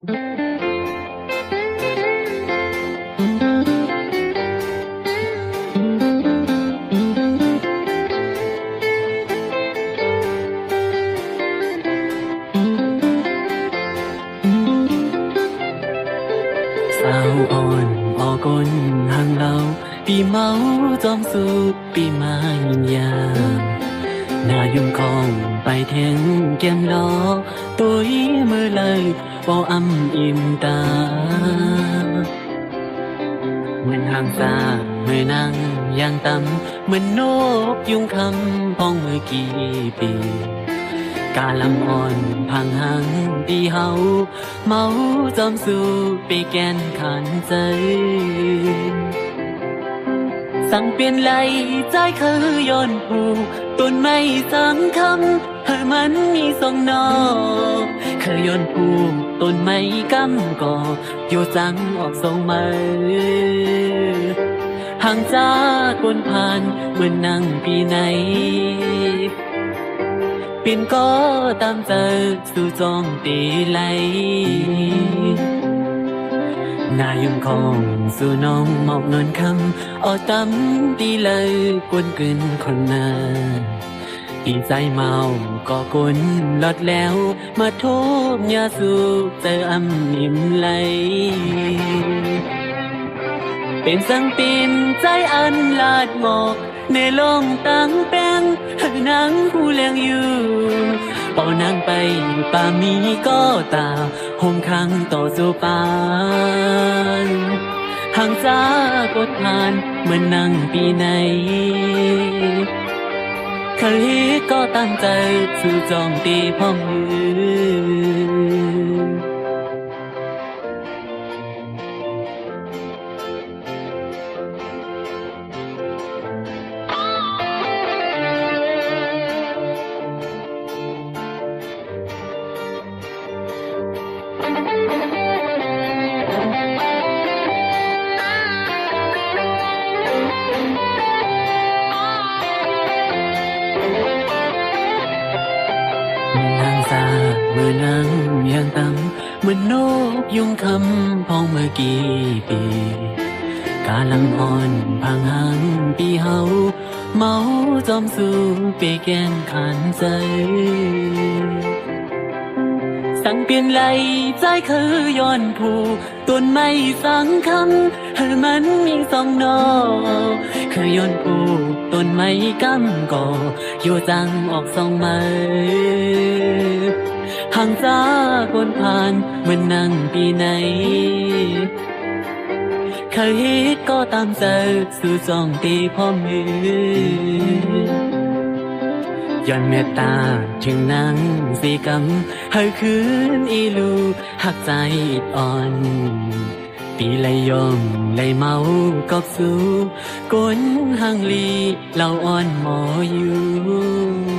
สาวอ่อนออกกลห่างเราปีเมาจอมสูบปีมายินยามหน้ายุ่งคองไปแทงแก้มดอกตุ้ยมือเลยบ่อำอิ่มตาเหมือนห่างซาเมื่อนั่งย่างต่ำเหมือนนกยุงคำพ้องเมื่อกี่ปีกาลำอ่อนพังหังตีเฮาเมาจอมสู่ไปแกนขันใจสั่งเปลี่ยนไหลใจคือย้อนผูต้นไม้สังคำให้มันมีสองนอเคยย้อนผูต้นไม้กำก่ออยู่จังออกทรงมาห่างจากคนผ่านเหมือนนั่งปีไหนปิ่นก็ตามเจอสู่จองตีไหลหน้ายุ่งของสู่น้องหมอกนวลคำเอาตำตีเลยกวนกลืนคนนาอีใจเมาก็กลลดแล้วมาทุบยาสูบเจออำนิ่มไหลเป็นสังปีนใจอันลาดหมอกในลงตั้งแป้งให้นางผู้เลี้ยงอยู่เป่านางไปป่ามีก็ตาห่มขังต่อสู่ปานห่างจากดผ่านเหมือนนั่งปีไหนเคยก็ตั้งใจสู่จองตีพ่อมือเมื่อนั่งยังต่ำเหมือนนกยุงคำพองเมื่อกี่ปีกาลังอ่อนพังหังปีเฮาเมาจอมสู่ไปแกนขันใจสั่งเปลี่ยนไหลใจคือย้อนผูต้นไม้สังคำให้มันมีสองนอคือย้อนผูต้นไม้กำก่ออยู่จังออกสองมือห่างจากคนผ่านเหมือนนั่งปีไหนเคยก็ตามเจอสู่จองตีพ่อมือย้อนเมตตาถึงนางสีกำให้คืนอีลูหักใจอ่อนปีเลยยอมเลยเมากอบสู่ก้นห่างลีเราอ่อนหมออยู่